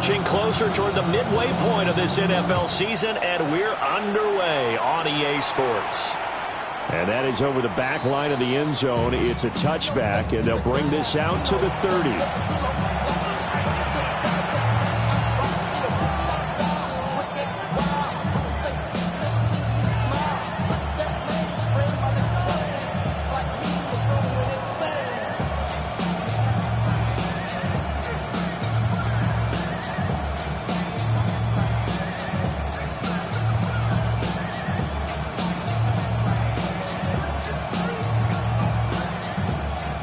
inching closer toward the midway point of this NFL season, and we're underway on EA Sports. And that is over the back line of the end zone. It's a touchback, and they'll bring this out to the 30.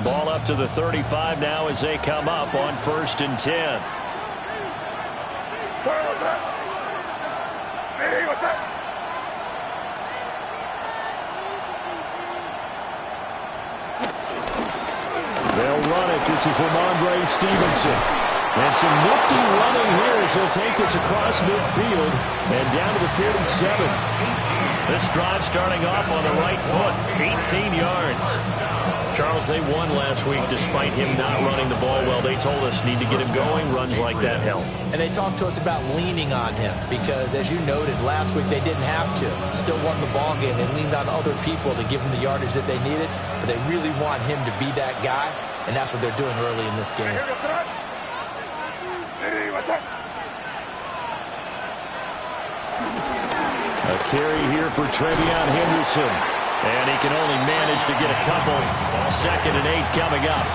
Ball up to the 35 now as they come up on 1st and 10. They'll run it. This is Ramondre Stevenson. And some nifty running here as he'll take this across midfield and down to the 47. This drive starting off on the right foot, 18 yards. Charles, they won last week despite him not running the ball well. They told us need to get him going. Runs like that help. And they talked to us about leaning on him because, as you noted, last week they didn't have to. Still won the ball game. They leaned on other people to give him the yardage that they needed, but they really want him to be that guy, and that's what they're doing early in this game. A carry here for Trevion Henderson. And he can only manage to get a couple. 2nd and 8 coming up.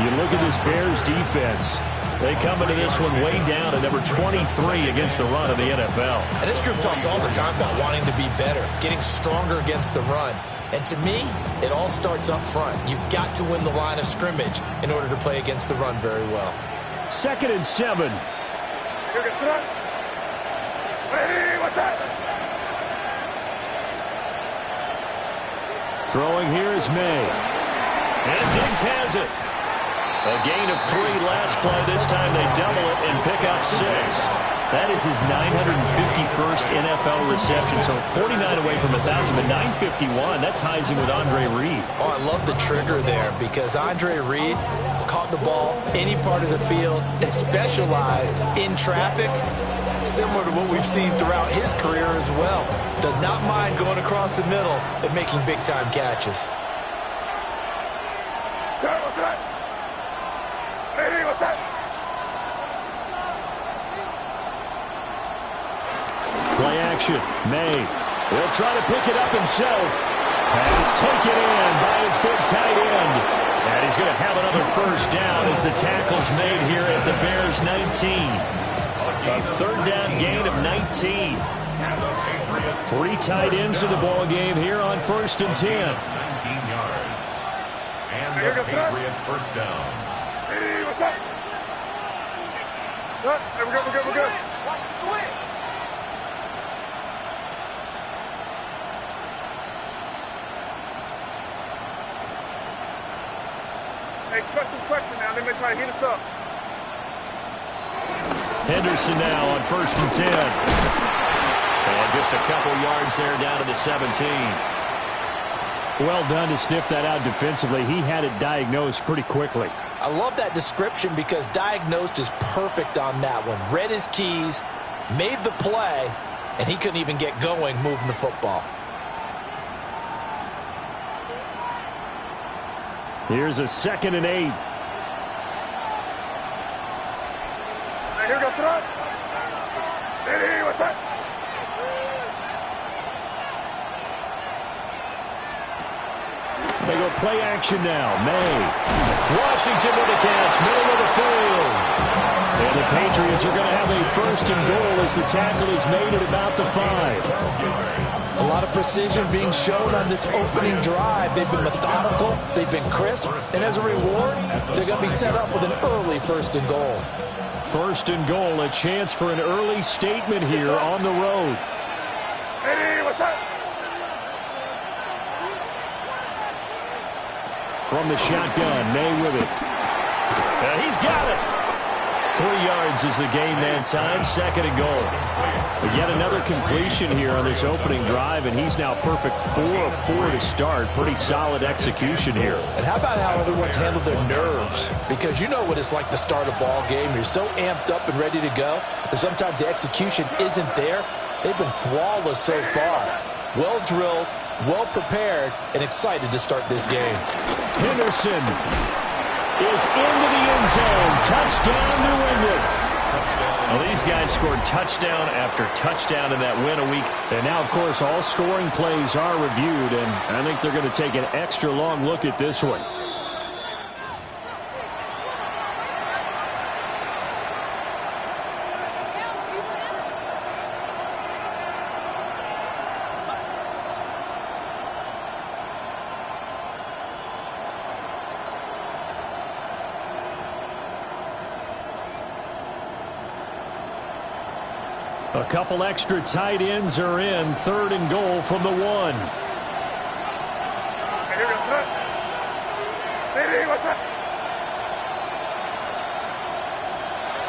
You look at this Bears defense. They come into this one way down at number 23 against the run of the NFL. And this group talks all the time about wanting to be better, getting stronger against the run. And to me, it all starts up front. You've got to win the line of scrimmage in order to play against the run very well. 2nd and 7. Throwing here is May. And Diggs has it. A gain of 3 last play. This time they double it and pick up 6. That is his 951st NFL reception. So 49 away from 1,000, but 951. That ties him with Andre Reed. Oh, I love the trigger there because Andre Reed caught the ball any part of the field and specialized in traffic, similar to what we've seen throughout his career as well. Does not mind going across the middle and making big-time catches. Play action. May. He'll try to pick it up himself. And it's taken in by his big tight end. And he's going to have another 1st down as the tackle's made here at the Bears 19. A 3rd down gain of 19. 3 tight ends in the ball game here on 1st and 10. 19 yards. And the Patriot 1st down. Hey, what's up? Hey, we're good. Switch. Hey, question now. They may try to hit us up. Henderson now on 1st and 10. And just a couple yards there down to the 17. Well done to sniff that out defensively. He had it diagnosed pretty quickly. I love that description because diagnosed is perfect on that one. Read his keys, made the play, and he couldn't even get going moving the football. Here's a 2nd and 8. Hey, here we go, Sarah. Hey, what's up? They go play action now. May. Washington with the catch, middle of the field. And the Patriots are going to have a 1st and goal as the tackle is made at about the 5. A lot of precision being shown on this opening drive. They've been methodical, they've been crisp, and as a reward, they're going to be set up with an early 1st and goal. 1st and goal, a chance for an early statement here on the road. Hey, what's up? From the shotgun, May with it. He's got it. 3 yards is the gain that time. 2nd and goal. But yet another completion here on this opening drive, and he's now perfect 4 of 4 to start. Pretty solid execution here. And how about how everyone's handled their nerves? Because you know what it's like to start a ball game. You're so amped up and ready to go, and sometimes the execution isn't there. They've been flawless so far. Well drilled, well prepared, and excited to start this game. Henderson is into the end zone. Touchdown, New England. Well, these guys scored touchdown after touchdown in that win a week. And now, of course, all scoring plays are reviewed, and I think they're going to take an extra long look at this one. A couple extra tight ends are in. 3rd and goal from the 1.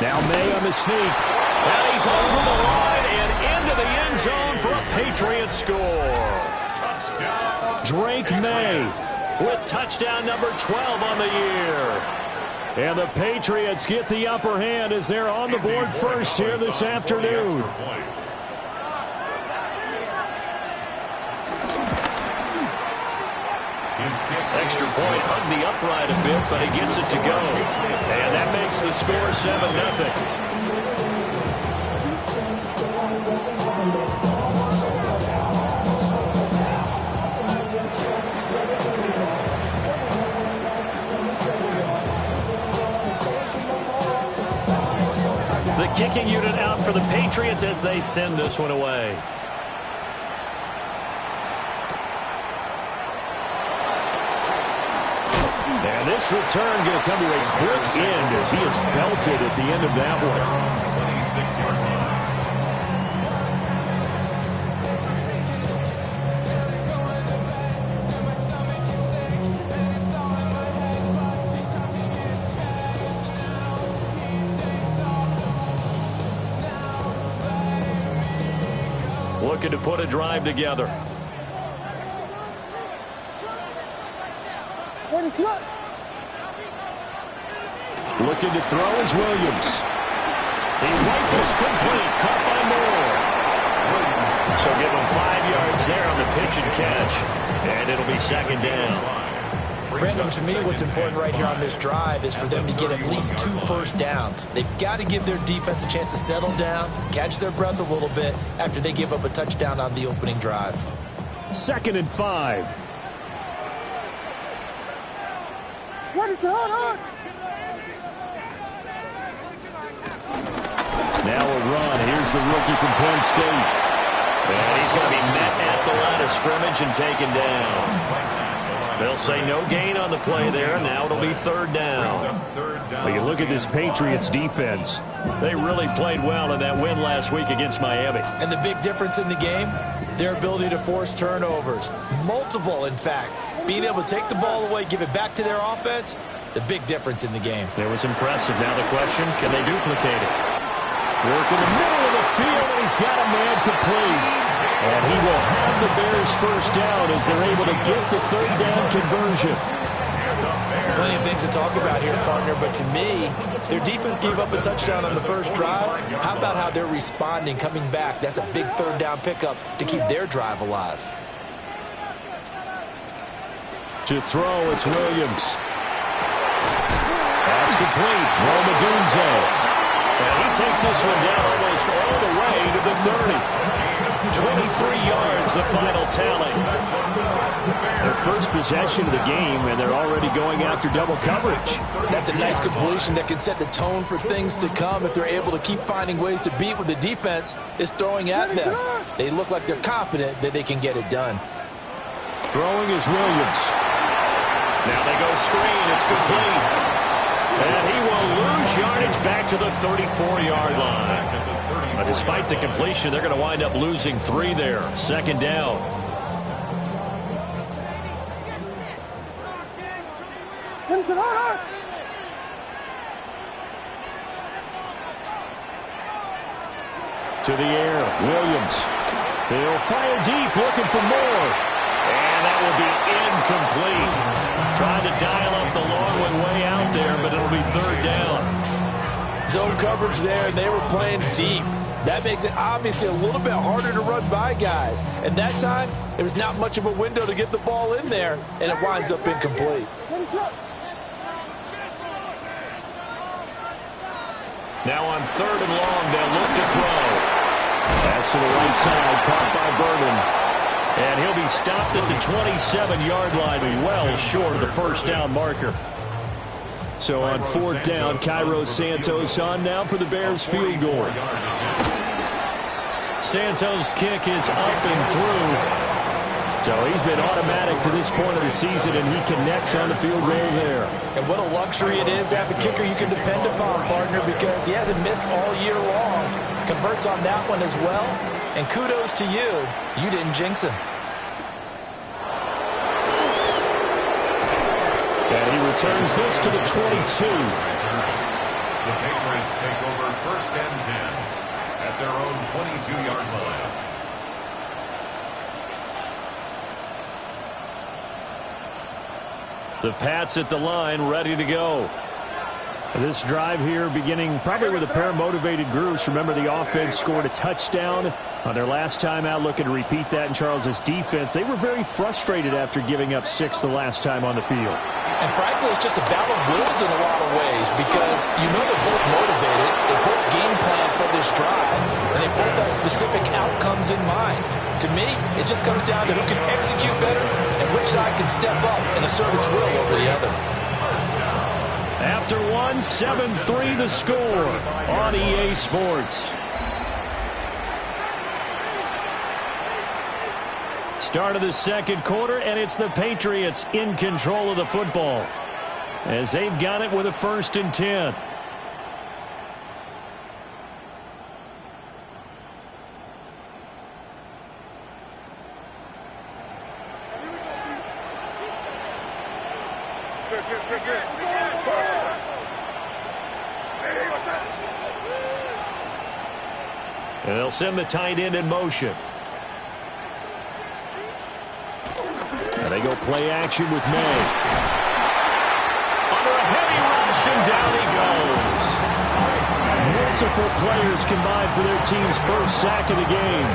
Now May on the sneak. And he's over the line and into the end zone for a Patriot score. Touchdown. Drake May With touchdown number 12 on the year. And the Patriots get the upper hand as they're on the board first here this afternoon. Extra point hugged the upright a bit, but he gets it to go. And that makes the score 7-0. The kicking unit out for the Patriots as they send this one away. And this return going to come to a quick end as he is belted at the end of that one. 26 yards line. Looking to put a drive together. Looking to throw is Williams. He rifles complete, caught by Moore. So give him 5 yards there on the pitch and catch. And it'll be 2nd down. Brandon, to me, what's important right here on this drive is for them to get at least 2 first downs. They've got to give their defense a chance to settle down, catch their breath a little bit after they give up a touchdown on the opening drive. 2nd and 5. What is on? Now a run. Here's the rookie from Penn State. And he's going to be met at the line of scrimmage and taken down. They'll say no gain on the play there. Now it'll be 3rd down. Well, you look at this Patriots defense. They really played well in that win last week against Miami. And the big difference in the game, their ability to force turnovers. Multiple, in fact. Being able to take the ball away, give it back to their offense, the big difference in the game. It was impressive. Now the question, can they duplicate it? Work in the middle of the field, and he's got a man complete. And he will have the Bears first down as they're able to get the 3rd down conversion. Plenty of things to talk about here, partner, but to me, their defense gave up a touchdown on the first drive. How about how they're responding, coming back? That's a big 3rd down pickup to keep their drive alive. To throw, it's Williams. Pass complete. Roma Dunze. And he takes this one down almost all the way to the 30. 23 yards, the final tally. Their first possession of the game, and they're already going after double coverage. That's a nice completion that can set the tone for things to come if they're able to keep finding ways to beat what the defense is throwing at them. They look like they're confident that they can get it done. Throwing is Williams. Now they go screen. It's complete. And he will lose yardage back to the 34-yard line. But despite the completion, they're going to wind up losing 3 there. 2nd down. To the air, Williams. He'll fire deep, looking for more. And that will be incomplete. Trying to dial up the long one way out there, but it'll be third down. Zone coverage there, and they were playing deep. That makes it obviously a little bit harder to run by guys. And that time, there was not much of a window to get the ball in there, and it winds up incomplete. Now on third and long, they'll look to throw. Pass to the right side, caught by Berman. And he'll be stopped at the 27-yard line, well short of the first down marker. So on fourth down, Cairo Santos on now for the Bears field goal. Santos' kick is up and through. So he's been automatic to this point of the season, and he connects on the field goal there. And what a luxury it is to have a kicker you can depend upon, partner, because he hasn't missed all year long. Converts on that one as well. And kudos to you. You didn't jinx him. And he returns this to the 22. The Patriots take over first and 10 at their own 22-yard line. The Pats at the line, ready to go. This drive here beginning probably with a pair of motivated groups. Remember, the offense scored a touchdown on their last time out, looking to repeat that in Charles's defense. They were very frustrated after giving up 6 the last time on the field. And frankly, it's just a battle of wills in a lot of ways because you know they're both motivated, they both game plan for this drive, and they both have specific outcomes in mind. To me, it just comes down to who can execute better and which side can step up and assert its will over the other. After one, 7-3 the score on EA Sports. Start of the second quarter, and it's the Patriots in control of the football as they've got it with a 1st and 10. And they'll send the tight end in motion. And they go play action with May. Under a heavy rush, and down he goes. Multiple players combined for their team's first sack of the game.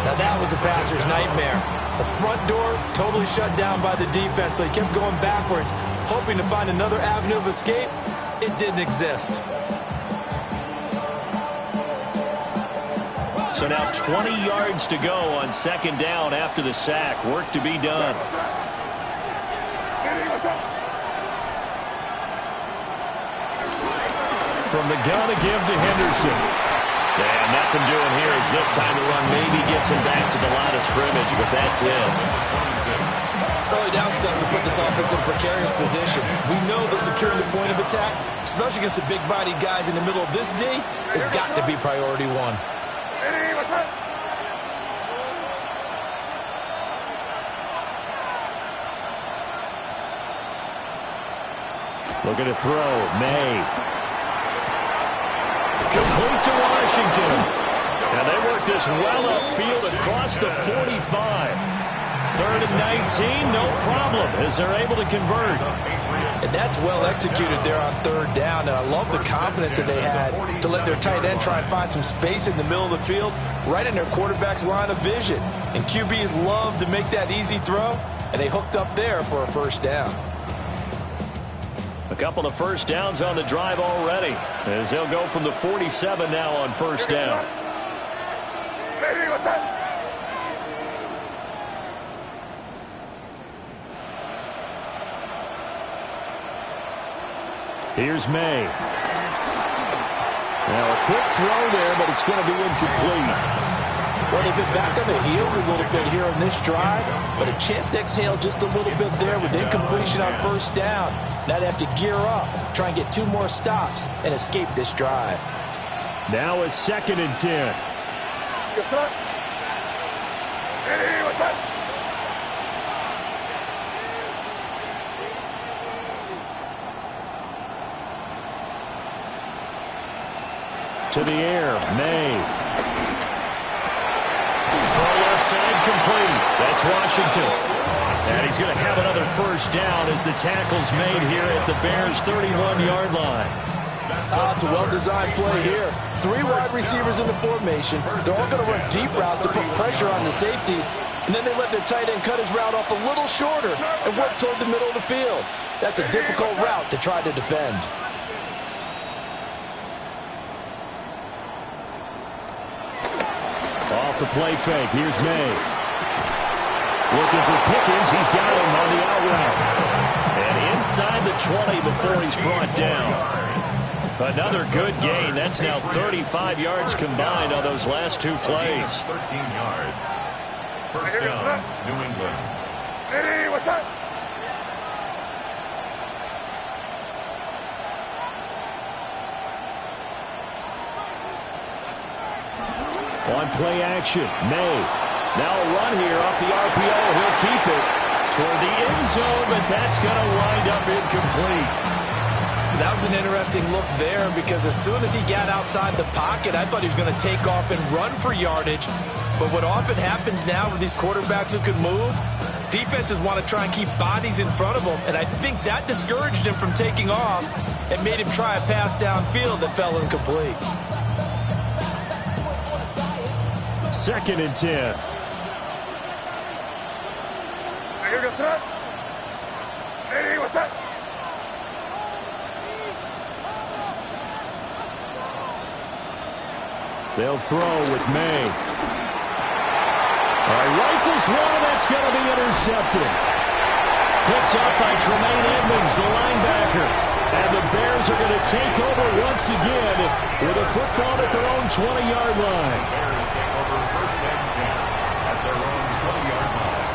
Now that was a passer's nightmare. The front door totally shut down by the defense, so he kept going backwards, hoping to find another avenue of escape. It didn't exist. So now 20 yards to go on second down after the sack. Work to be done. From the gun to give to Henderson. And nothing doing here as this time the run maybe gets him back to the line of scrimmage, but that's it. Early down stuff to put this offense in a precarious position. We know that securing the point of attack, especially against the big-bodied guys in the middle of this D, has got to be priority one. Looking to throw. May. Complete to Washington. And they work this well upfield across the 45. 3rd and 19, no problem, as they're able to convert. And that's well executed there on 3rd down. And I love the confidence that they had to let their tight end try and find some space in the middle of the field, right in their quarterback's line of vision. And QBs love to make that easy throw, and they hooked up there for a 1st down. A couple of 1st downs on the drive already, as they'll go from the 47 now on 1st down. Here's May. Now a quick throw there, but it's going to be incomplete. Well, they've been back on their heels a little bit here on this drive, but a chance to exhale just a little bit there with incompletion on 1st down. Now they have to gear up, try and get 2 more stops, and escape this drive. Now a 2nd and 10. To the air, May. Throw left side complete. That's Washington. And he's going to have another first down as the tackle's made here at the Bears' 31-yard line. It's a well-designed play here. 3 wide receivers in the formation. They're all going to run deep routes to put pressure on the safeties. And then they let their tight end cut his route off a little shorter and work toward the middle of the field. That's a difficult route to try to defend. Off the play fake. Here's May. Looking for Pickens. He's got him on the out route. And inside the 20 before he's brought down. Another good gain. That's now 35 yards combined on those last 2 plays. 13 yards. First down, New England. Hey, what's up? On play action, May. Now a run here off the RPO. He'll keep it Toward the end zone, but that's going to wind up incomplete. That was an interesting look there because as soon as he got outside the pocket, I thought he was going to take off and run for yardage. But what often happens now with these quarterbacks who can move, defenses want to try and keep bodies in front of them, and I think that discouraged him from taking off and made him try a pass downfield that fell incomplete. 2nd and 10. Here goes that. Hey, what's that? They'll throw with May. Rifles one, that's going to be intercepted. Picked up by Tremaine Edmonds, the linebacker. And the Bears are going to take over once again with a football at their own 20-yard line. Bears take over first and 10 at their own 20-yard line.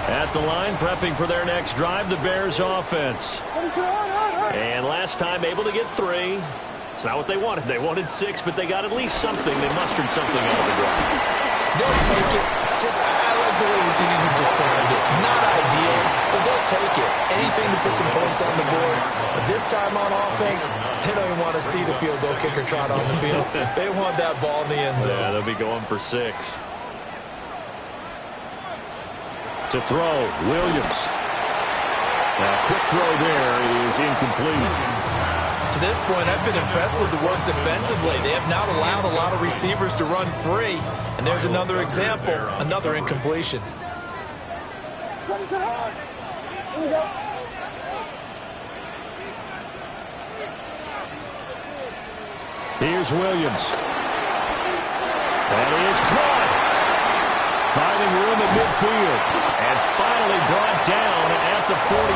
At the line, prepping for their next drive, the Bears offense. And last time able to get 3. It's not what they wanted. They wanted 6, but they got at least something. They mustered something out of the drive. They'll take it. I like the way you described it. Not ideal, but they'll take it. Anything to put some points on the board. But this time on offense, they don't even want to see the field goal kicker trot on the field. They want that ball in the end zone. Yeah, they'll be going for 6. To throw, Williams. Now, quick throw there is incomplete. To this point, I've been impressed with the work defensively. They have not allowed a lot of receivers to run free. And there's another example, another incompletion. Here's Williams. That is caught. Finding room at midfield. And finally brought down at the 43.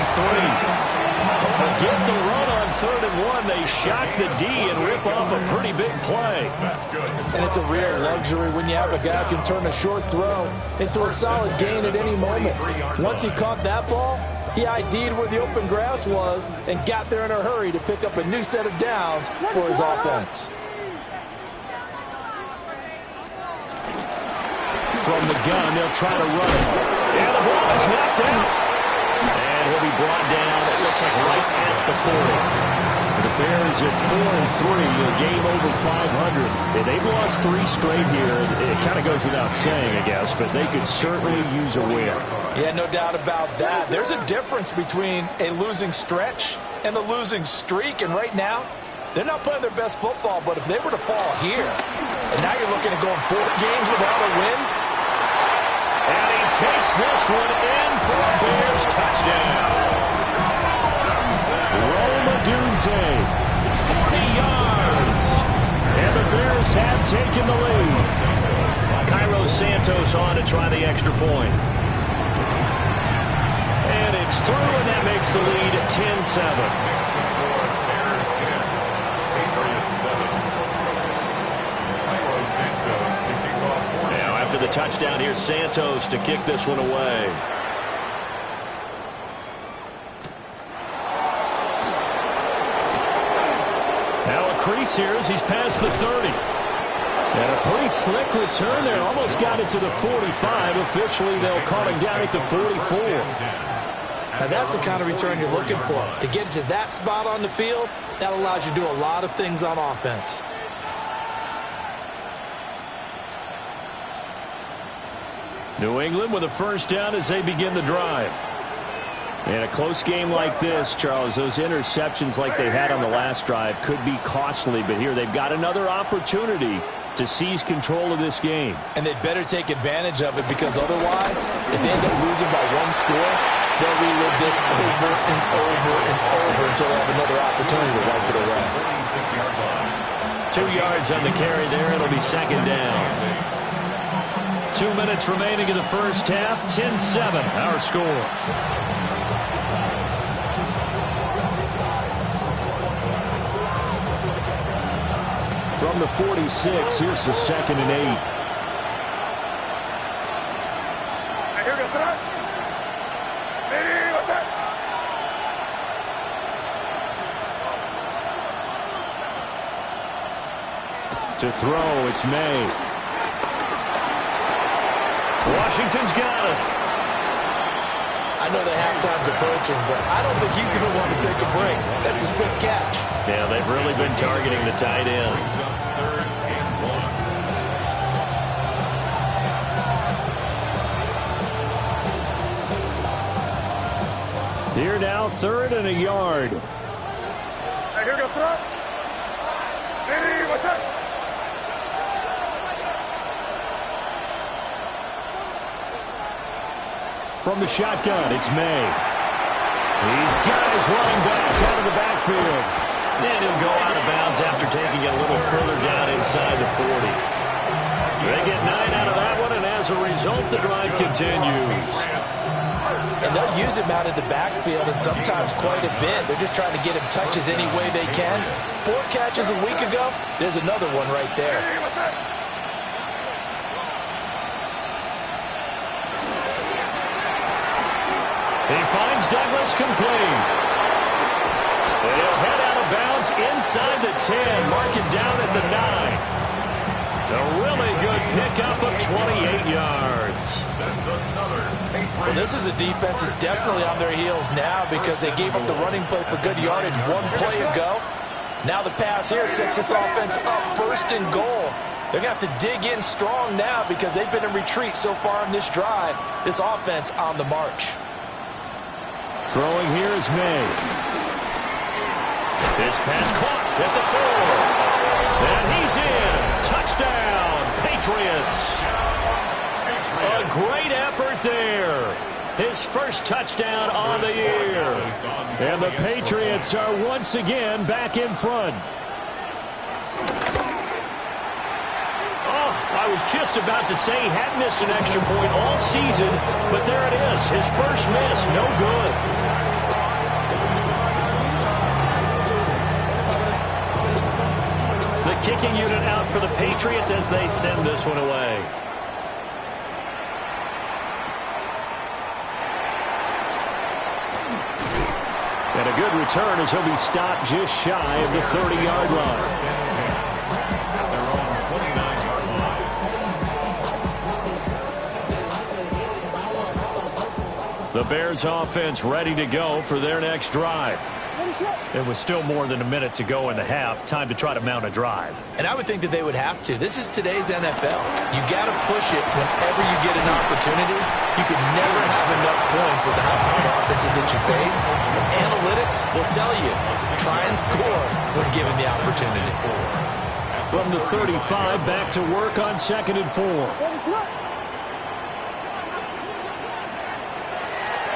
Forget the run on 3rd and 1. They shock the D and rip off a pretty big play. And it's a real luxury when you have a guy who can turn a short throw into a solid gain at any moment. Once he caught that ball, he ID'd where the open grass was and got there in a hurry to pick up a new set of downs for his offense. From the gun, they'll try to run it. And the ball is knocked out. And he'll be brought down, it looks like right at the 40. The Bears at 4-3, a game over 500. Yeah, they've lost 3 straight here. It kind of goes without saying, I guess, but they could certainly use a win. Yeah, no doubt about that. There's a difference between a losing stretch and a losing streak, and right now, they're not playing their best football, but if they were to fall here, and now you're looking at going 4 games without a win. And he takes this one in for a Bears touchdown. Roma Dunze, 40 yards. and the Bears have taken the lead. Cairo Santos on to try the extra point. And it's through, and that makes the lead 10-7. The touchdown here, Santos to kick this one away. Now a crease here as he's past the 30. And a pretty slick return there. Almost got it to the 45. Officially, they'll call him down at the 44. Now that's the kind of return you're looking for. To get to that spot on the field, that allows you to do a lot of things on offense. New England with a first down as they begin the drive. In a close game like this, Charles, those interceptions like they had on the last drive could be costly, but here they've got another opportunity to seize control of this game. And they'd better take advantage of it, because otherwise, if they end up losing by one score, they'll relive this over and over and over until they have another opportunity to wipe it away. 2 yards on the carry there. It'll be second down. 2 minutes remaining in the first half. 10-7 our score. From the 46, here's the 2nd and 8. To throw, it's May. Washington's got it. I know the halftime's approaching, but I don't think he's going to want to take a break. That's his 5th catch. Yeah, they've really been targeting the tight end. Here now, 3rd and a yard. From the shotgun, it's May. He's got his running back out of the backfield. And he'll go out of bounds after taking it a little further down inside the 40. They get 9 out of that one, and as a result, the drive continues. And they'll use him out of the backfield, and sometimes quite a bit. They're just trying to get him touches any way they can. 4 catches a week ago, there's another one right there. He finds Douglas complete. And he'll head out of bounds inside the 10. Mark it down at the 9. A really good pickup of 28 yards. Well, this is a defense that's definitely on their heels now, because they gave up the running play for good yardage 1 play ago. Now the pass here sets this offense up 1st and goal. They're going to have to dig in strong now, because they've been in retreat so far in this drive. This offense on the march. Throwing here is May. His pass caught at the 4. And he's in. Touchdown, Patriots. A great effort there. His first touchdown on the year. And the Patriots are once again back in front. Oh, I was just about to say he hadn't missed an extra point all season, but there it is. His first miss, no good. The kicking unit out for the Patriots as they send this one away. And a good return as he'll be stopped just shy of the 30-yard line. The Bears offense ready to go for their next drive. There was still more than a minute to go in the half. Time to try to mount a drive. And I would think that they would have to. This is today's NFL. You got to push it whenever you get an opportunity. You can never have enough points with the high-powered offenses that you face. And analytics will tell you, try and score when given the opportunity. From the 35, back to work on 2nd and 4.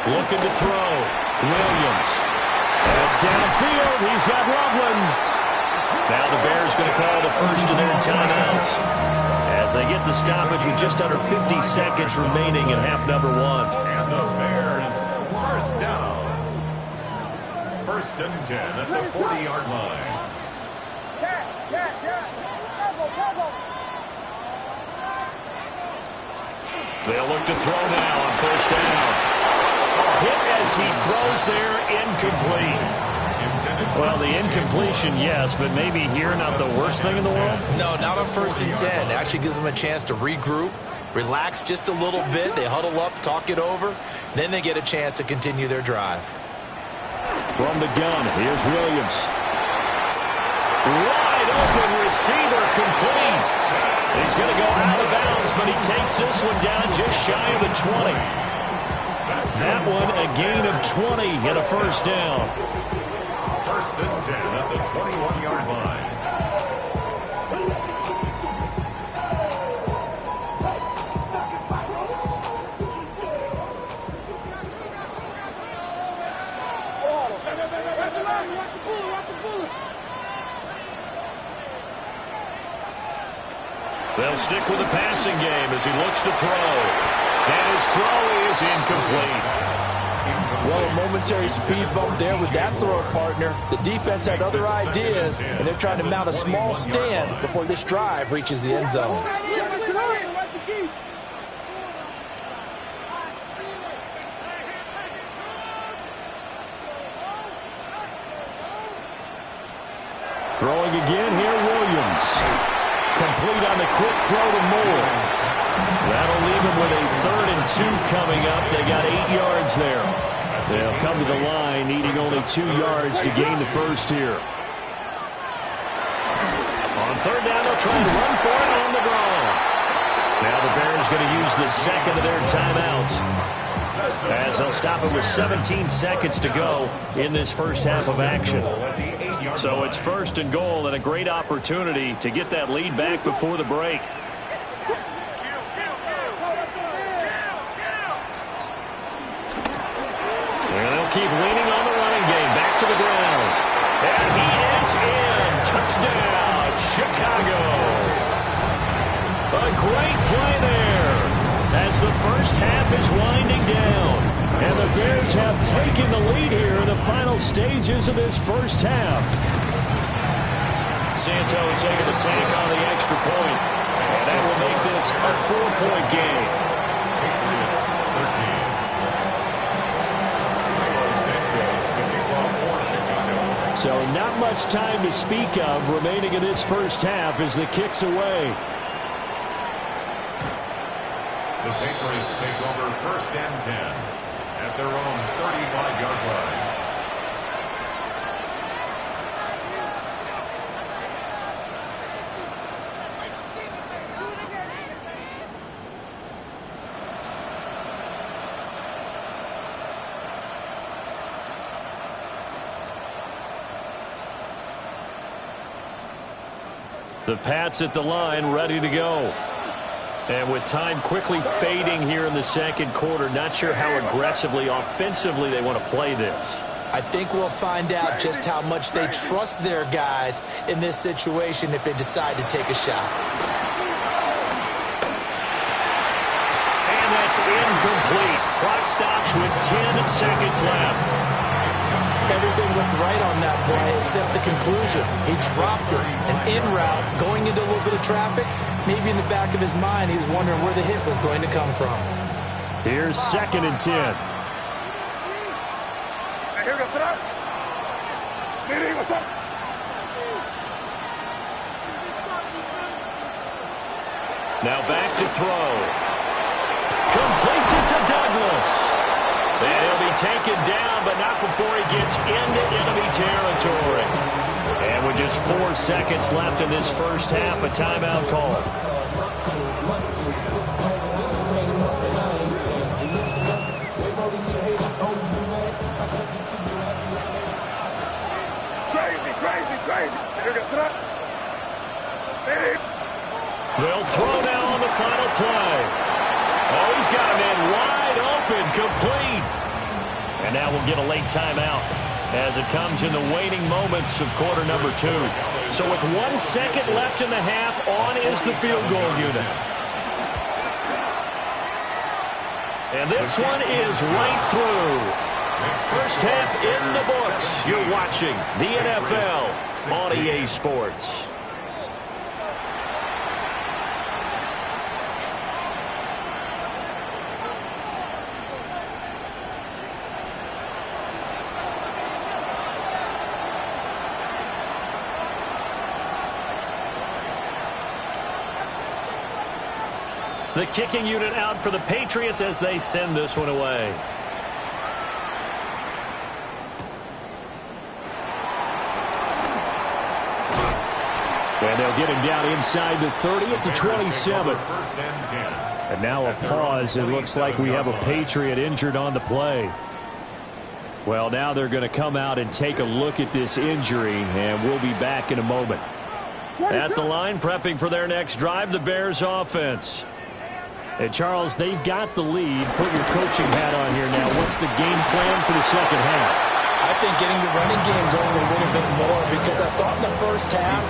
Looking to throw. Williams. That's downfield. He's got Loveland. Now the Bears going to call the first of their timeouts as they get the stoppage with just under 50 seconds remaining in half number 1. And the Bears first down. 1st and 10 at the 40-yard line. They'll look to throw now on 1st down. Hit as he throws there, incomplete. Well, the incompletion, yes, but maybe here not the worst thing in the world? No, not on 1st and 10. It actually gives them a chance to regroup, relax just a little bit. They huddle up, talk it over. Then they get a chance to continue their drive. From the gun, here's Williams. Wide open receiver complete. He's going to go out of bounds, but he takes knocks this one down just shy of the 20. That one a gain of 20 and a first down. First and 10 at the 21-yard line. They'll stick with the passing game as he looks to throw. And his throw is incomplete. Well, a momentary speed bump there with that throw partner. The defense had other ideas, and they're trying to mount a small stand before this drive reaches the end zone. Throwing again here, Williams. Complete on the quick throw to Moore. That'll leave him with a 3rd and 2 coming up. They got 8 yards there. They'll come to the line, needing only 2 yards to gain the first here. On 3rd down, they'll try and run for it on the draw. Now the Bears going to use the second of their timeouts, as they'll stop it with 17 seconds to go in this first half of action. So it's 1st and goal, and a great opportunity to get that lead back before the break. And they'll keep leaning on the running game. Back to the ground. And he is in. Touchdown, Chicago. A great play there as the first half is winding down. And the Bears have taken the lead here in the final stages of this first half. Santos able to take on the extra point. And that will make this a 4-point game. Patriots 13. So not much time to speak of remaining in this first half as the kick's away. The Patriots take over 1st and 10 at their own 35-yard line. The Pats at the line, ready to go. And with time quickly fading here in the second quarter, not sure how aggressively, offensively they want to play this. I think we'll find out just how much they trust their guys in this situation if they decide to take a shot. And that's incomplete. Clock stops with 10 seconds left. Everything looked right on that play except the conclusion. He dropped it. And en route, going into a little bit of traffic, maybe in the back of his mind, he was wondering where the hit was going to come from. Here's 2nd and 10. Now back to throw. Completes it to Douglas. And he'll be taken down, but not before he gets into enemy territory. And with just 4 seconds left in this first half, a timeout call. They'll throw now on the final play. Oh, he's got a man wide open, complete. And now we'll get a late timeout as it comes in the waning moments of quarter number 2. So with 1 second left in the half, on is the field goal unit. And this one is right through. First half in the books. You're watching the NFL on EA Sports. The kicking unit out for the Patriots as they send this one away. And they'll get him down inside the 30 at the 27. First and 10. And now a pause. It looks like we have a Patriot injured on the play. Well, now they're going to come out and take a look at this injury, and we'll be back in a moment. At the line, prepping for their next drive, the Bears offense. And, Charles, they've got the lead. Put your coaching hat on here now. What's the game plan for the second half? I think getting the running game going a little bit more, because I thought in the first half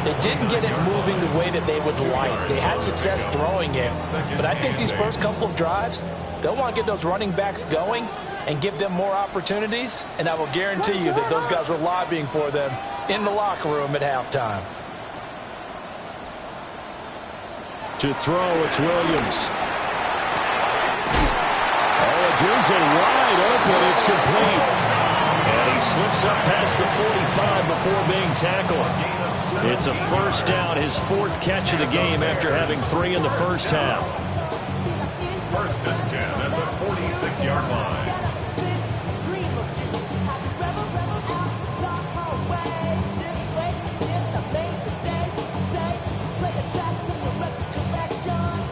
they didn't get it moving the way that they would like. They had success throwing it, but I think these first couple of drives, they'll want to get those running backs going and give them more opportunities, and I will guarantee you that those guys were lobbying for them in the locker room at halftime. To throw, it's Williams. Oh, it brings it wide open. It's complete. And he slips up past the 45 before being tackled. It's a first down, his fourth catch of the game after having 3 in the first half. First and 10 at the 46-yard line.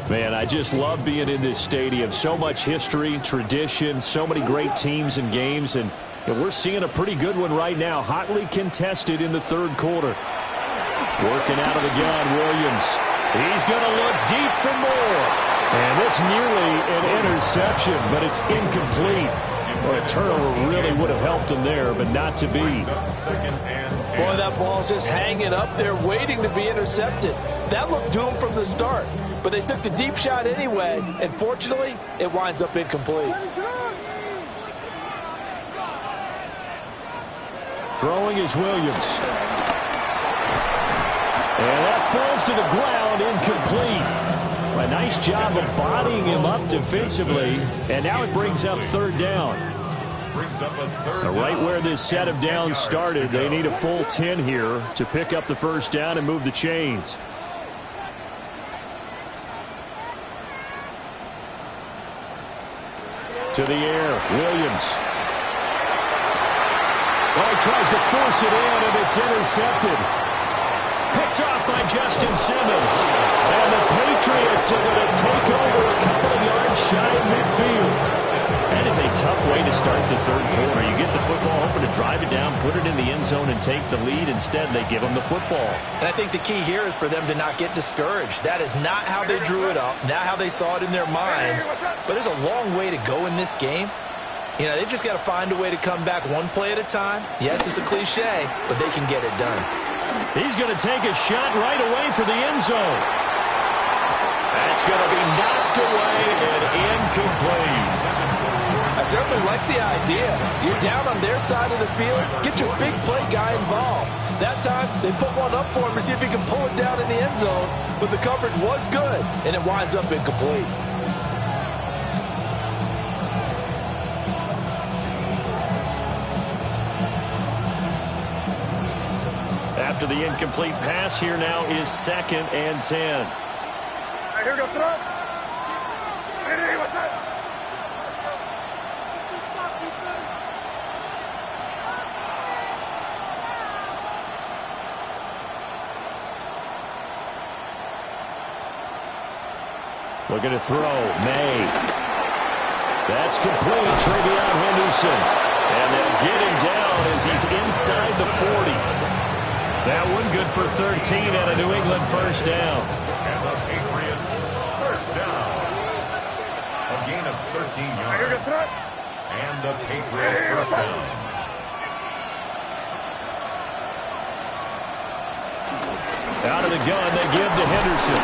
Man, I just love being in this stadium. So much history, tradition, so many great teams and games, and we're seeing a pretty good one right now, hotly contested in the third quarter. Working out of the gun, Williams. He's going to look deep for more. And this nearly an interception, but it's incomplete. Well, a turnover really would have helped him there, but not to be. Boy, that ball's just hanging up there waiting to be intercepted. That looked doomed from the start, but they took the deep shot anyway, and fortunately, it winds up incomplete. Throwing is Williams. And that falls to the ground, incomplete. A nice job of bodying him up defensively, and now it brings up third down. Right where this set of downs started, they need a full 10 here to pick up the first down and move the chains. To the air, Williams. Well, he tries to force it in, and it's intercepted. Picked off by Justin Simmons. And the Patriots are going to take over a couple of yards shy of midfield. That is a tough way to start the third quarter. You get the football, hoping to drive it down, put it in the end zone, and take the lead. Instead, they give them the football. And I think the key here is for them to not get discouraged. That is not how they drew it up, not how they saw it in their minds. But there's a long way to go in this game. You know, they've just got to find a way to come back one play at a time. Yes, it's a cliche, but they can get it done. He's going to take a shot right away for the end zone. That's going to be knocked away and incomplete. I certainly like the idea. You're down on their side of the field. Get your big play guy involved. That time, they put one up for him to see if he can pull it down in the end zone. But the coverage was good, and it winds up incomplete. After the incomplete pass, here now is 2nd and 10. Here goes throw. Hey, what's that? Looking to throw. May. That's complete. Travion Henderson. And they'll get him down as he's inside the 40. That one good for 13 and a New England first down. And the Patriots first down. A gain of 13 yards. And the Patriots first down. Out of the gun, they give to Henderson.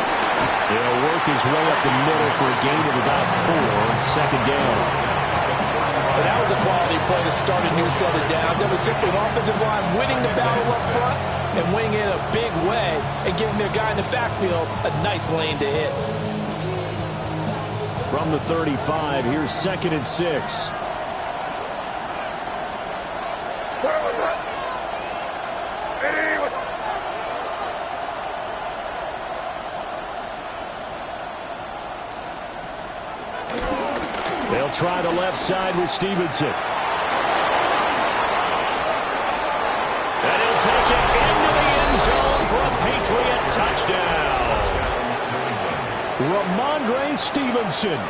He'll work his way up the middle for a gain of about 4, 2nd down. But that was a quality play to start a new set of downs. It was simply an offensive line winning the battle up front and winning it in a big way and giving their guy in the backfield a nice lane to hit. From the 35, here's 2nd and 6. Where was that? Hey, what's that? They'll try the left side with Stevenson. And he'll take it into the end zone for a Patriot touchdown. Ramondre Stevenson,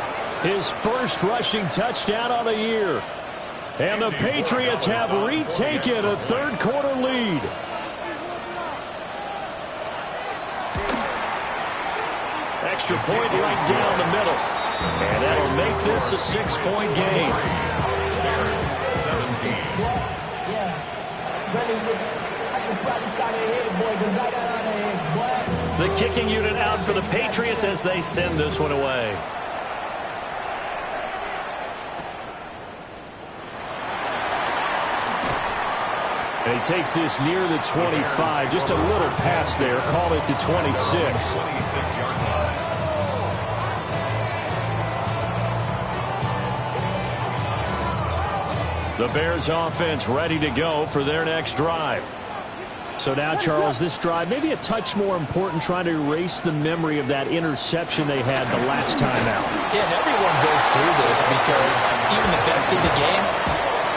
his first rushing touchdown of the year. And the Patriots have retaken a third-quarter lead. Extra point right down the middle. And that'll make this a 6-point game. 17. The kicking unit out for the Patriots as they send this one away. And he takes this near the 25. Just a little pass there. Call it the 26. 26-yard line. The Bears offense ready to go for their next drive. So now, Charles, this drive maybe a touch more important, trying to erase the memory of that interception they had the last time out. Yeah, and everyone goes through this because even the best in the game,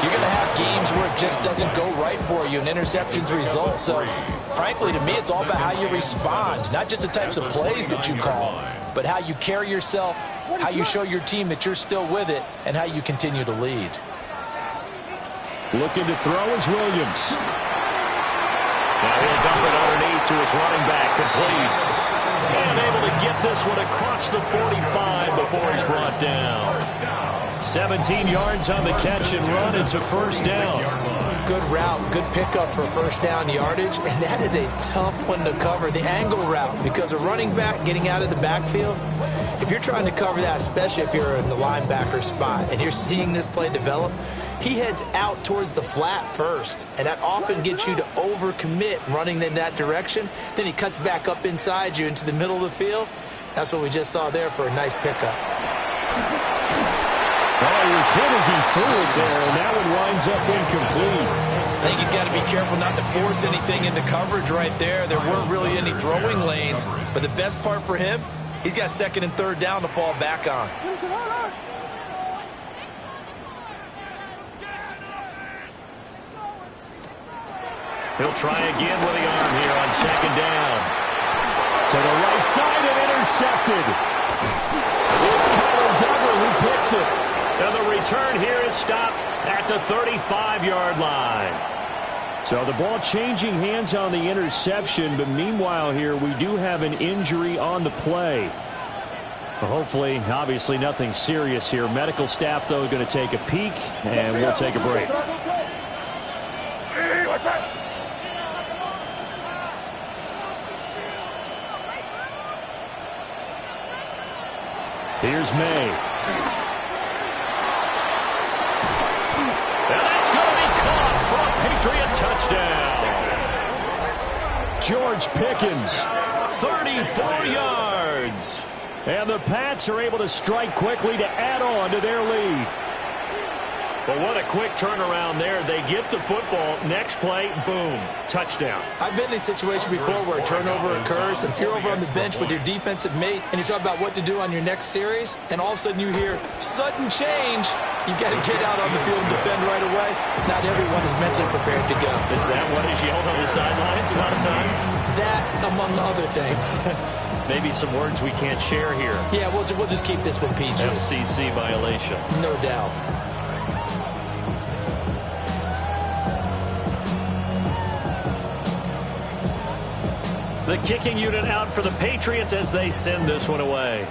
you're going to have games where it just doesn't go right for you, and interceptions result. So, frankly, to me, it's all about how you respond, not just the types of plays that you call, but how you carry yourself, how you show your team that you're still with it, and how you continue to lead. Looking to throw is Williams. Now he'll dump it underneath to his running back, complete. And able to get this one across the 45 before he's brought down. 17 yards on the catch and run. It's a first down. Good route, good pickup for first down yardage, and that is a tough one to cover, the angle route, because a running back getting out of the backfield, if you're trying to cover that, especially if you're in the linebacker spot and you're seeing this play develop, he heads out towards the flat first, and that often gets you to overcommit running in that direction. Then he cuts back up inside you into the middle of the field. That's what we just saw there for a nice pickup. Well, he was hit as he threw it there, and that one winds up incomplete. I think he's got to be careful not to force anything into coverage right there. There weren't really any throwing lanes, but the best part for him, he's got second and third down to fall back on. He'll try again with the arm here on second down. To the right side and intercepted. It's Kyler Duggar who picks it. And the return here is stopped at the 35-yard line. So the ball changing hands on the interception, but meanwhile here we do have an injury on the play. Well, hopefully, obviously nothing serious here. Medical staff, though, going to take a peek, and we'll take a break. Hey, what's that? Here's May. And that's going to be caught for a Patriot touchdown. George Pickens. 34 yards. And the Pats are able to strike quickly to add on to their lead. But what a quick turnaround there. They get the football. Next play, boom, touchdown. I've been in a situation before where a turnover occurs, and if you're over on the bench with your defensive mate and you talk about what to do on your next series, and all of a sudden you hear sudden change, you've got to get out on the field and defend right away. Not everyone is mentally prepared to go. Is that what is yelled on the sidelines a lot of times? That, among other things. Maybe some words we can't share here. Yeah, we'll just keep this one PG. FCC violation. No doubt. The kicking unit out for the Patriots as they send this one away.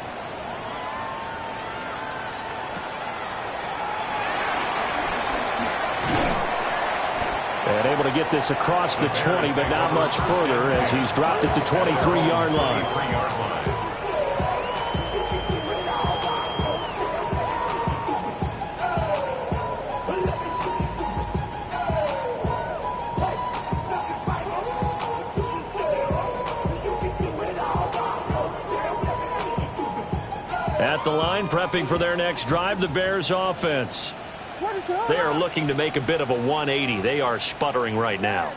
And able to get this across the 20, but not much further as he's dropped at the 23-yard line. At the line, prepping for their next drive, the Bears offense. They are looking to make a bit of a 180. They are sputtering right now.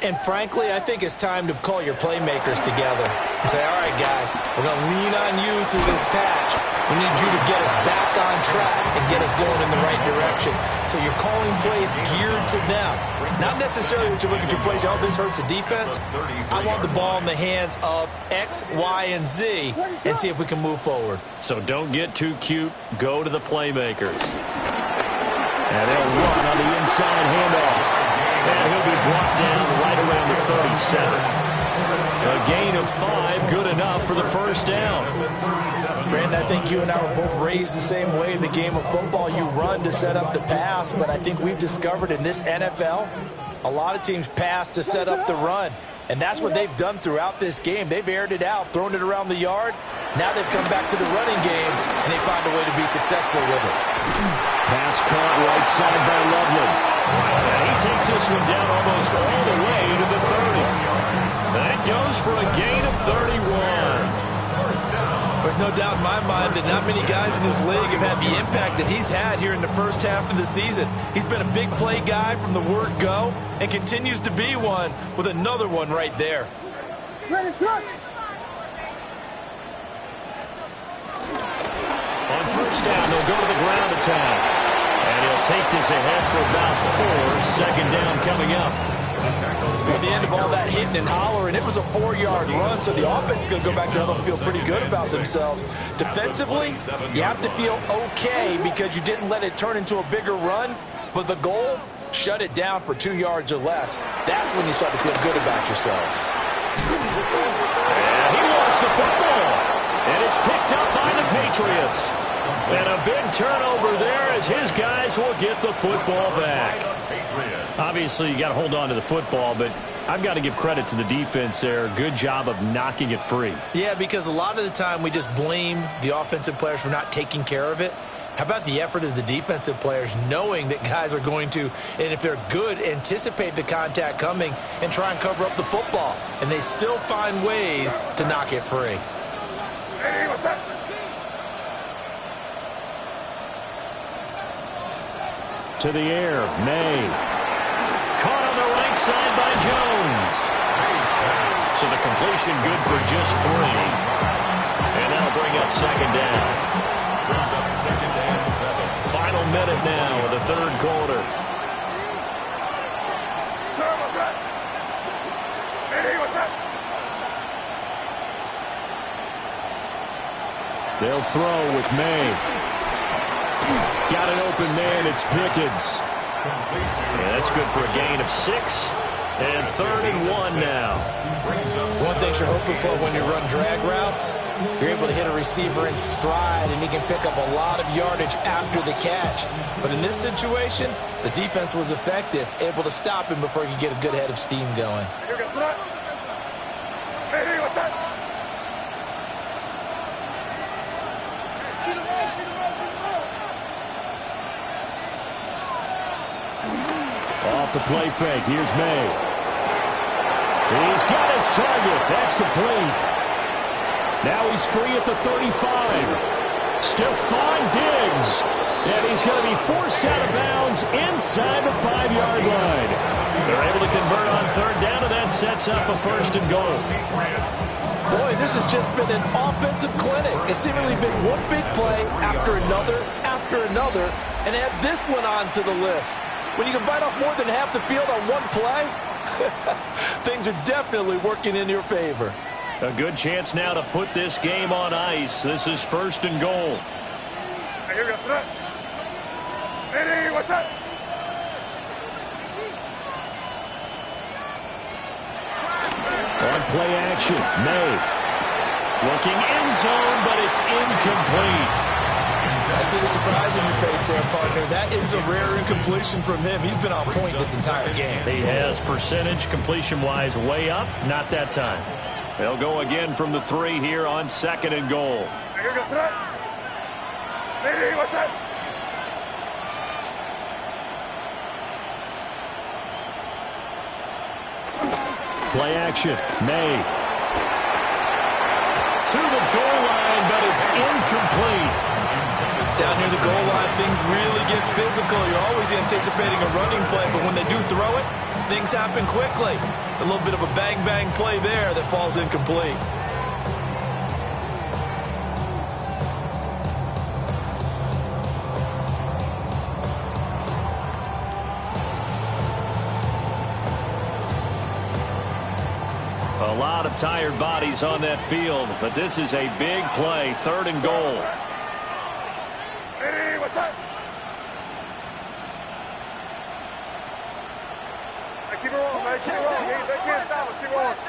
And frankly, I think it's time to call your playmakers together and say, all right, guys, we're going to lean on you through this patch. We need you to get us back on track and get us going in the right direction. So you're calling plays geared to them. Not necessarily what you look at your plays, oh, this hurts the defense. I want the ball in the hands of X, Y, and Z and see if we can move forward. So don't get too cute. Go to the playmakers. And they'll run on the inside handoff. And he'll be brought down right around the 37. A gain of 5, good enough for the first down. Brandon, I think you and I were both raised the same way in the game of football. You run to set up the pass, but I think we've discovered in this NFL, a lot of teams pass to set up the run. And that's what they've done throughout this game. They've aired it out, thrown it around the yard. Now they've come back to the running game, and they find a way to be successful with it. Pass caught right side by Loveland. And he takes this one down almost all the way to the 30. That goes for a gain of 31. There's no doubt in my mind that not many guys in this league have had the impact that he's had here in the first half of the season. He's been a big play guy from the word go and continues to be one with another one right there. On first down, they'll go to the ground attack. And he'll take this ahead for about 4. Second down coming up. At the end of all that hitting and hollering, it was a 4-yard run, so the offense is going to go back to huddle and feel pretty good about themselves. Defensively, you have to feel okay because you didn't let it turn into a bigger run, but the goal, shut it down for 2 yards or less. That's when you start to feel good about yourselves. And he lost the football, and it's picked up by the Patriots. And a big turnover there as his guys will get the football back. Obviously, you got to hold on to the football, but I've got to give credit to the defense there. Good job of knocking it free. Yeah, because a lot of the time we just blame the offensive players for not taking care of it. How about the effort of the defensive players knowing that guys are going to, and if they're good, anticipate the contact coming and try and cover up the football. And they still find ways to knock it free. Hey, what's that? To the air, May. Caught on the right side by Jones. So the completion good for just 3. And that'll bring up second down. Brings up second and 7. Final minute now of the third quarter. Sir, what's that? Hey, what's that? They'll throw with May. Got an open man. It's Pickens. Yeah, that's good for a gain of 6. And 3rd and 1 now. One thing you're hoping for when you run drag routes, you're able to hit a receiver in stride, and he can pick up a lot of yardage after the catch. But in this situation, the defense was effective, able to stop him before he could get a good head of steam going. Hey, what's that? Off the play fake. Here's May. He's got his target. That's complete. Now he's free at the 35. Stephon Diggs. And he's going to be forced out of bounds inside the 5-yard line. They're able to convert on 3rd down, and that sets up a 1st and goal. Boy, this has just been an offensive clinic. It's seemingly been one big play after another, and add this one onto the list. When you can bite off more than half the field on one play, things are definitely working in your favor. A good chance now to put this game on ice. This is 1st and goal. Hey, what's that? Hey, what's that? On play action, May. Looking end zone, but it's incomplete. I see the surprise in your face there, partner. That is a rare incompletion from him. He's been on point this entire game. He has percentage completion-wise way up. Not that time. They'll go again from the 3 here on 2nd and goal. Hey, what's that? Hey, what's that? Play action, May. To the goal line, but it's incomplete. Down near the goal line, things really get physical. You're always anticipating a running play, but when they do throw it, things happen quickly. A little bit of a bang-bang play there that falls incomplete. A lot of tired bodies on that field, but this is a big play, 3rd and goal. Hey, what's up? Keep it rolling, man. Keep it rolling. They can't stop us. Keep rolling.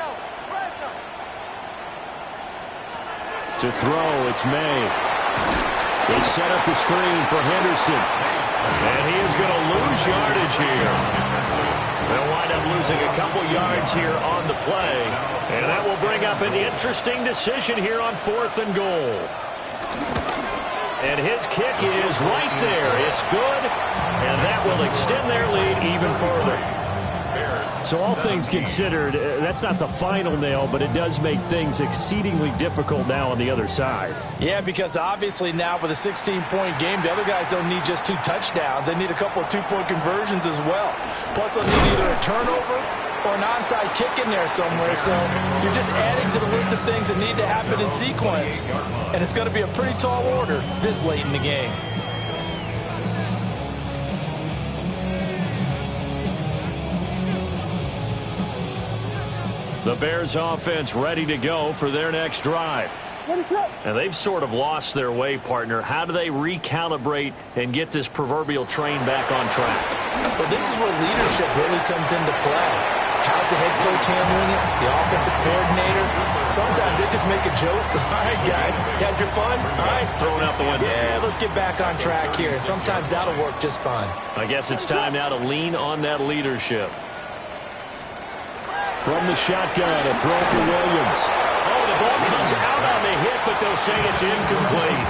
To throw, it's May. They set up the screen for Henderson. And he is going to lose yardage here. They'll wind up losing a couple yards here on the play. And that will bring up an interesting decision here on 4th and goal. And his kick is right there. It's good. And that will extend their lead even further. So all things considered, that's not the final nail, but it does make things exceedingly difficult now on the other side. Yeah, because obviously now with a 16-point game, the other guys don't need just 2 touchdowns. They need a couple of 2-point conversions as well. Plus, they'll need either a turnover or an onside kick in there somewhere. So you're just adding to the list of things that need to happen in sequence. And it's going to be a pretty tall order this late in the game. The Bears offense ready to go for their next drive. And they've sort of lost their way, partner. How do they recalibrate and get this proverbial train back on track? Well, this is where leadership really comes into play. How's the head coach handling it? The offensive coordinator? Sometimes they just make a joke. All right, guys, had your fun? All right. Throwing out the window. Yeah, let's get back on track here. And sometimes that'll work just fine. I guess it's time now to lean on that leadership. From the shotgun, a throw for Williams. Oh, the ball comes out on the hit, but they'll say it's incomplete.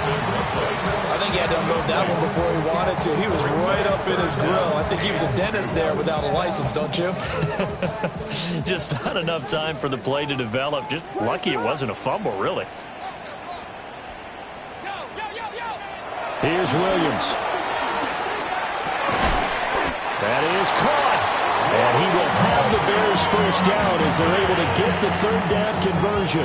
I think he had to unload that one before he wanted to. He was right up in his grill. I think he was a dentist there without a license, don't you? Just not enough time for the play to develop. Just lucky it wasn't a fumble, really. Here's Williams. That is caught. And he will have the Bears first down as they're able to get the 3rd down conversion.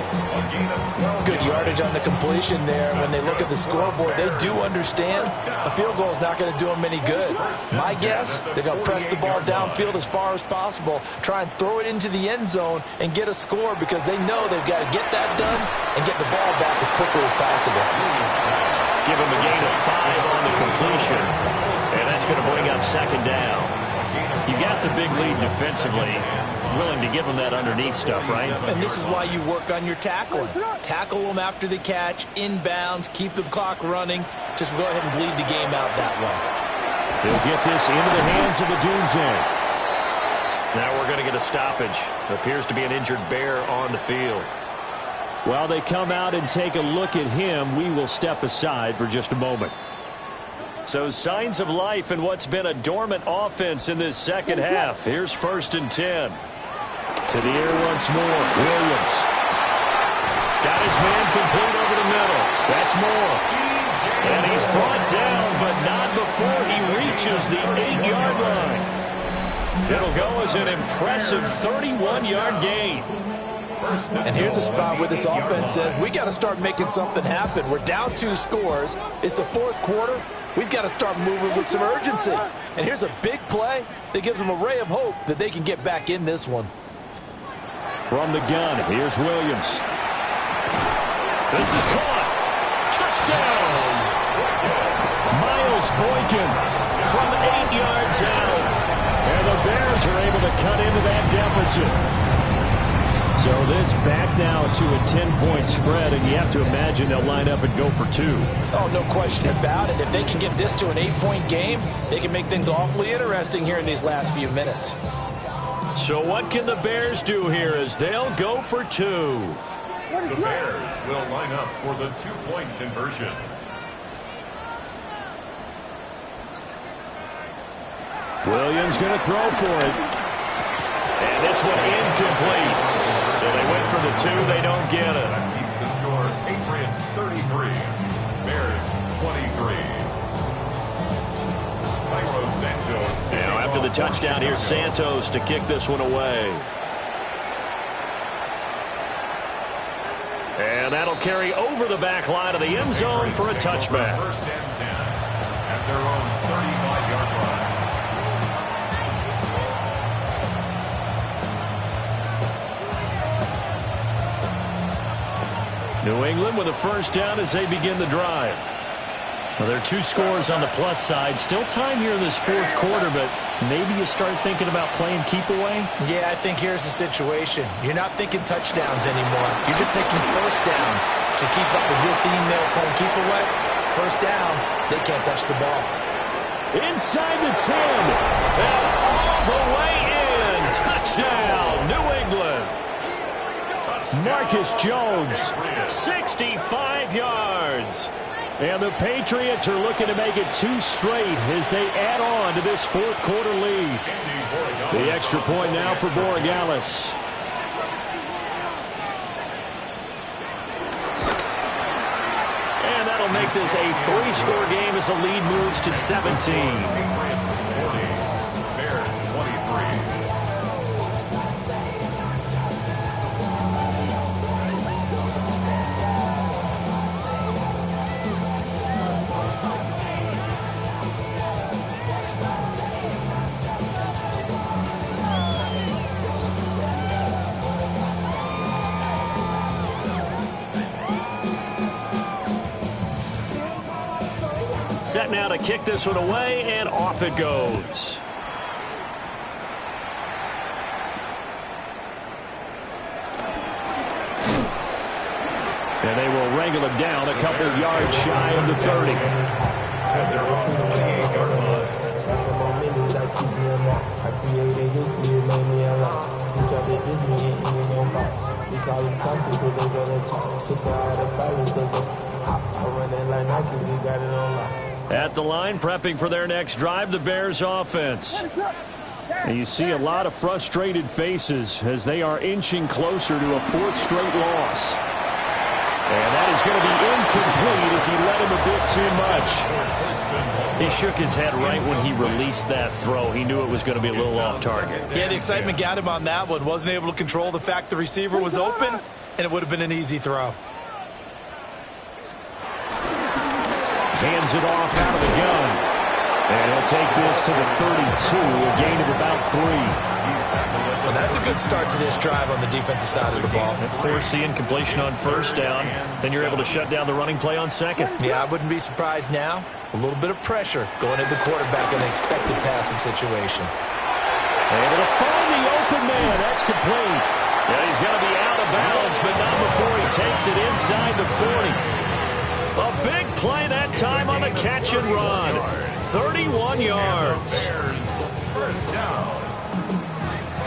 Good yardage on the completion there. When they look at the scoreboard, they do understand a field goal is not going to do them any good. My guess, they're going to press the ball downfield as far as possible, try and throw it into the end zone and get a score because they know they've got to get that done and get the ball back as quickly as possible. Give him a gain of 5 on the completion, and that's going to bring up 2nd down. You got the big lead defensively, willing to give them that underneath stuff, right? And this is why you work on your tackling. Tackle them after the catch, inbounds, keep the clock running. Just go ahead and bleed the game out that way. They'll get this into the hands of the Dunze. Now we're going to get a stoppage. Appears to be an injured Bear on the field. While they come out and take a look at him, we will step aside for just a moment. So signs of life in what's been a dormant offense in this second half. Here's 1st and 10. To the air once more. Williams. Got his man complete over the middle. That's more. And he's brought down, but not before he reaches the 8-yard line. It'll go as an impressive 31-yard gain. And here's a spot where this offense says, we got to start making something happen. We're down 2 scores. It's the 4th quarter. We've got to start moving with some urgency. And here's a big play that gives them a ray of hope that they can get back in this one. From the gun, here's Williams. This is caught. Touchdown. Miles Boykin from 8 yards out. And the Bears are able to cut into that deficit. So this back now to a 10-point spread, and you have to imagine they'll line up and go for 2. Oh, no question about it. If they can get this to an 8-point game, they can make things awfully interesting here in these last few minutes. So what can the Bears do here as they'll go for 2? The Bears will line up for the 2-point conversion. Williams going to throw for it. And this one incomplete. So they went for the 2. They don't get it. That keeps the score Patriots 33, Bears 23. Cairo Santos. Now after the touchdown, here's Santos to kick this one away. And that'll carry over the back line of the end zone for a touchback. First and 10 at their own 35-yard line. New England with a first down as they begin the drive. Well, there are 2 scores on the plus side. Still time here in this fourth quarter, but maybe you start thinking about playing keep away? Yeah, I think here's the situation. You're not thinking touchdowns anymore. You're just thinking first downs. To keep up with your theme there, playing keep away, first downs, they can't touch the ball. Inside the 10. And all the way in. Touchdown, New England. Marcus Jones. 65 yards. And the Patriots are looking to make it 2 straight as they add on to this fourth quarter lead. The extra point now for Borregales. And that'll make this a 3-score game as the lead moves to 17. Bears 23. Set now to kick this one away, and off it goes. And they will wrangle him down a couple yards shy of the 30. At their own 28-yard line. At the line, prepping for their next drive, the Bears offense. And you see a lot of frustrated faces as they are inching closer to a 4th straight loss. And that is going to be incomplete as he led him a bit too much. He shook his head right when he released that throw. He knew it was going to be a little off target. Yeah, the excitement got him on that one. Wasn't able to control the fact the receiver was open, and it would have been an easy throw. Hands it off out of the gun. And he'll take this to the 32, a gain of about 3. Well, that's a good start to this drive on the defensive side of the ball. Forcing completion on first down, then you're able to shut down the running play on second. Yeah, I wouldn't be surprised now. A little bit of pressure going at the quarterback in an expected passing situation. Able to find the open man. That's complete. Yeah, he's going to be out of bounds, but not before he takes it inside the 40. A big play that time on the catch and run. 31 yards. First down.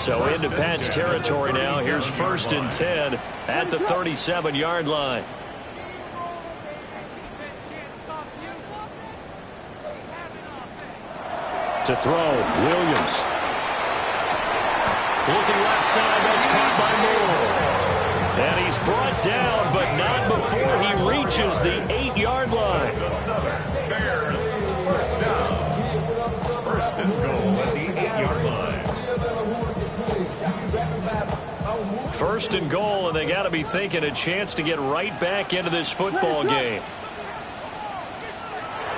So into Pat's territory now. Here's 1st and 10 at the 37-yard line. To throw, Williams. Looking left side, that's caught by Moore. And he's brought down, but not before he reaches the 8-yard line. Bears first down. 1st and goal at the 8-yard line. 1st and goal, and they got to be thinking a chance to get right back into this football game.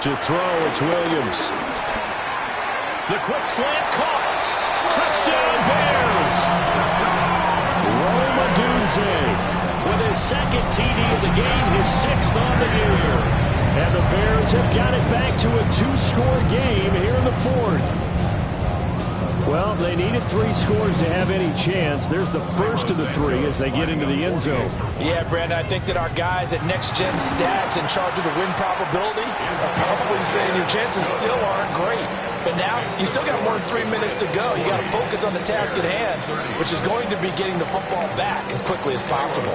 To throw, it's Williams. The quick slant caught. Touchdown, Bears. With his 2nd TD of the game, his 6th on the year. And the Bears have got it back to a 2-score game here in the 4th. Well, they needed 3 scores to have any chance. There's the first of the 3 as they get into the end zone. Yeah, Brandon, I think that our guys at Next Gen Stats in charge of the win probability are probably saying your chances still aren't great. But now you still got more than 3 minutes to go. You got to focus on the task at hand, which is going to be getting the football back as quickly as possible.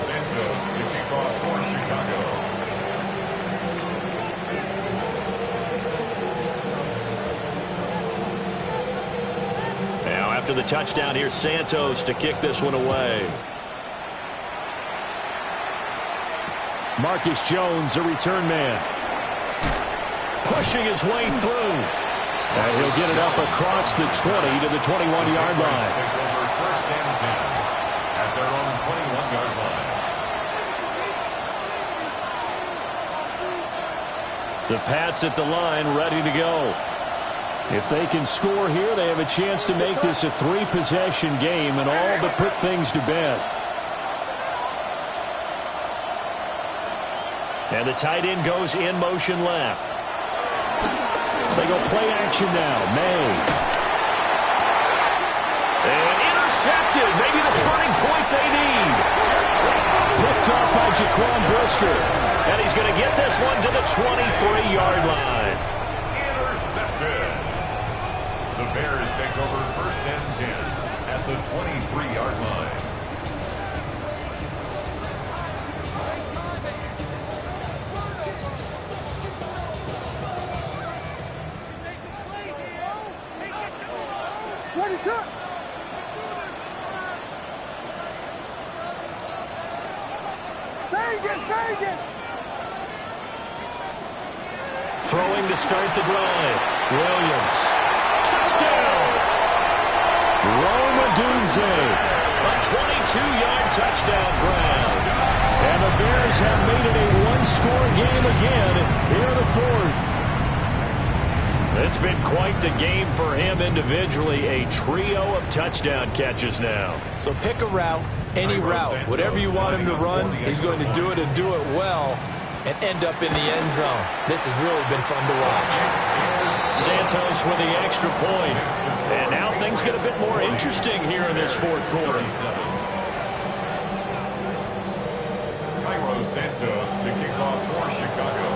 Now after the touchdown, here's Santos to kick this one away. Marcus Jones, a return man. Pushing his way through. And he'll get it up across the 20 to the 21-yard line. Take over first and 10 at their own 21-yard line. The Pats at the line, ready to go. If they can score here, they have a chance to make this a 3-possession game and all but put things to bed. And the tight end goes in motion left. They go play action now. May. And intercepted. Maybe the turning point they need. Picked up by Jaquan Brisker. And he's going to get this one to the 23-yard line. Intercepted. The Bears take over first and 10 at the 23-yard line. What is up? Vegas! Throwing to start the drive. Williams. Touchdown! Rome Odunze. A 22-yard touchdown grab. And the Bears have made it a one-score game again here in the fourth. It's been quite the game for him individually. A trio of touchdown catches now. So pick a route, any route. Whatever you want him to run, he's going to do it and do it well and end up in the end zone. This has really been fun to watch. Santos with the extra point. And now things get a bit more interesting here in this fourth quarter. Santos to kick off for Chicago.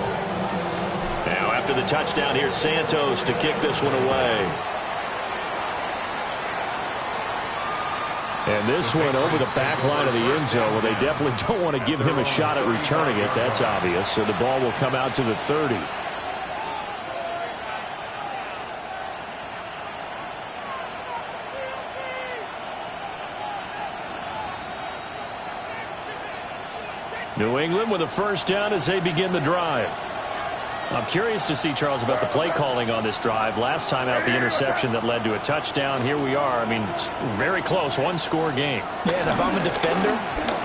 Now after the touchdown, here's Santos to kick this one away. And this one over the back line of the end zone, where they definitely don't want to give him a shot at returning it. That's obvious. So the ball will come out to the 30. New England with a first down as they begin the drive. I'm curious to see, Charles, about the play calling on this drive. Last time out, the interception that led to a touchdown. Here we are. I mean, very close, one-score game. Yeah, and if I'm a defender,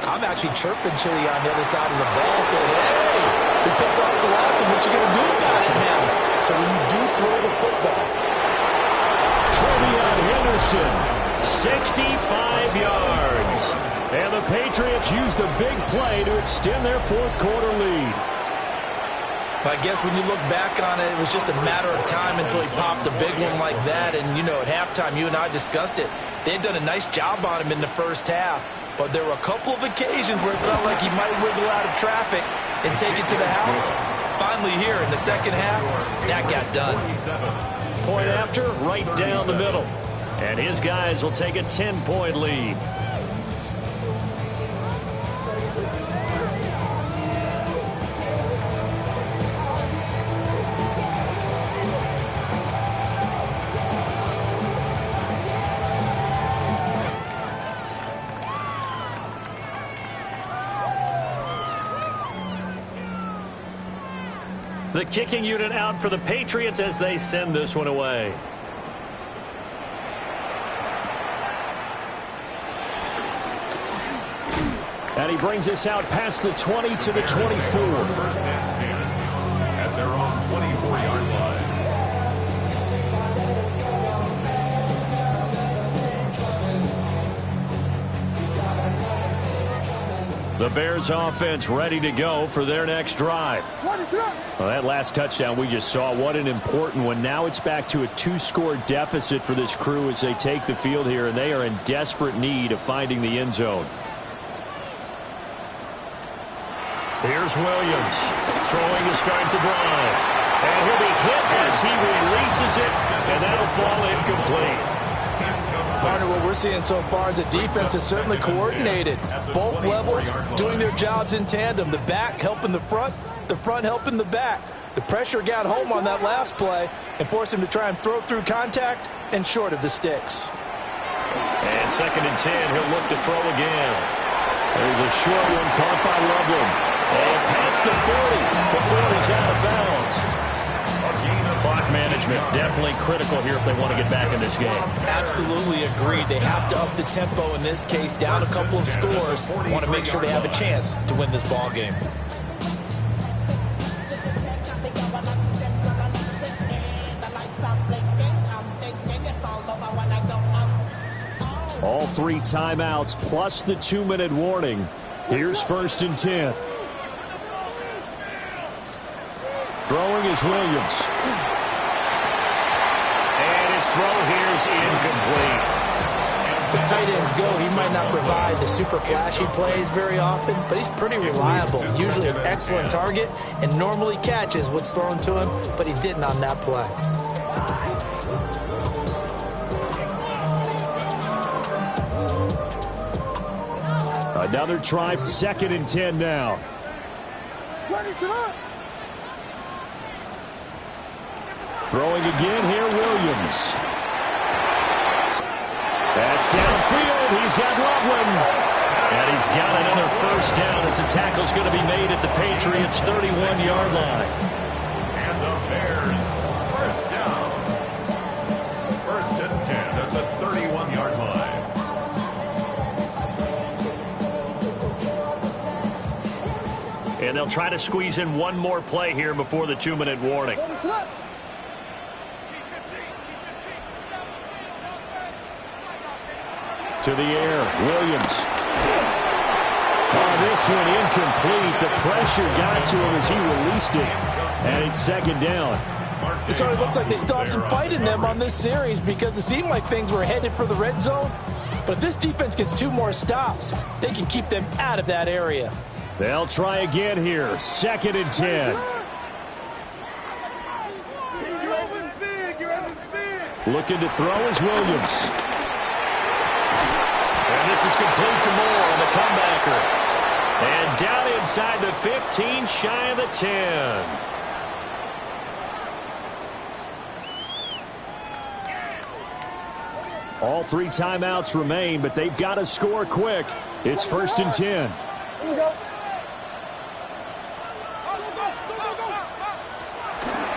I'm actually chirping Chili on the other side of the ball, saying, hey, we picked off the last one. What you going to do about it now? So when you do throw the football. Trevion Henderson, 65 yards. And the Patriots use the big play to extend their fourth quarter lead. I guess when you look back on it, it was just a matter of time until he popped a big one like that. And, you know, at halftime, you and I discussed it. They had done a nice job on him in the first half. But there were a couple of occasions where it felt like he might wiggle out of traffic and take it to the house. Finally here in the second half, that got done. Point after, right down the middle. And his guys will take a 10-point lead. The kicking unit out for the Patriots as they send this one away. And he brings us out past the 20 to the 24. First and 10 at their own 24-yard line. The Bears offense ready to go for their next drive. Well, that last touchdown we just saw, what an important one. Now it's back to a 2-score deficit for this crew as they take the field here, and they are in desperate need of finding the end zone. Here's Williams throwing to start the drive. And he'll be hit as he releases it, and that'll fall incomplete. Partner, what we're seeing so far is the defense is certainly coordinated. Both levels doing their jobs in tandem. The back helping the front helping the back. The pressure got home on that last play and forced him to try and throw through contact and short of the sticks. And second and 10, he'll look to throw again. There's a short one caught by Loveland. And past the 40 before he's out of bounds. A gain of Clock management, definitely critical here if they want to get back in this game. Absolutely agreed. They have to up the tempo in this case, down a couple of scores. Want to make sure they have a chance to win this ball game. All 3 timeouts plus the 2-minute warning. Here's 1st and 10. Throwing is Williams. And his throw here is incomplete. As tight ends go, he might not provide the super flashy plays very often, but he's pretty reliable. Usually an excellent target and normally catches what's thrown to him, but he didn't on that play. Another try, 2nd and 10 now. Throwing again here, Williams. That's downfield. He's got Loveland. And he's got another 1st down as the tackle's going to be made at the Patriots' 31-yard line. And the Bears, 1st down. 1st and 10 at the 31-yard line. And they'll try to squeeze in one more play here before the 2-minute warning. To the air, Williams. Oh, this one incomplete. The pressure got to him as he released it. And it's 2nd down. It sort of looks like they still have some fight in them on this series because it seemed like things were headed for the red zone. But if this defense gets 2 more stops, they can keep them out of that area. They'll try again here. 2nd and 10. Looking to throw is Williams. And this is complete to Moore on the comebacker. And down inside the 15, shy of the 10. All 3 timeouts remain, but they've got to score quick. It's 1st and 10.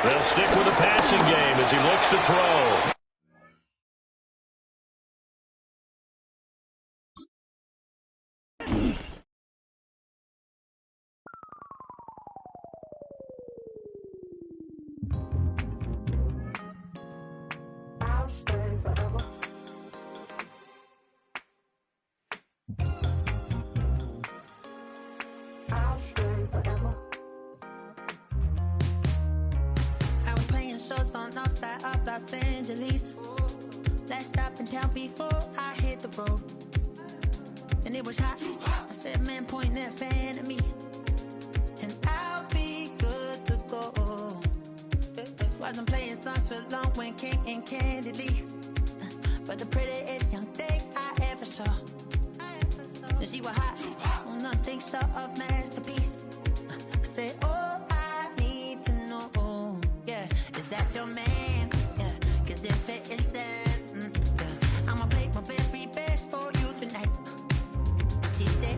They'll stick with the passing game as he looks to throw. Los Angeles. Last stop in town before I hit the road. And it was hot. I said, man, point that fan at me. And I'll be good to go. Wasn't playing songs for long when came in candidly. But the prettiest young thing I ever saw. And she was hot. Nothing short of masterpiece. I said, oh, I need to know. Yeah, is that your man?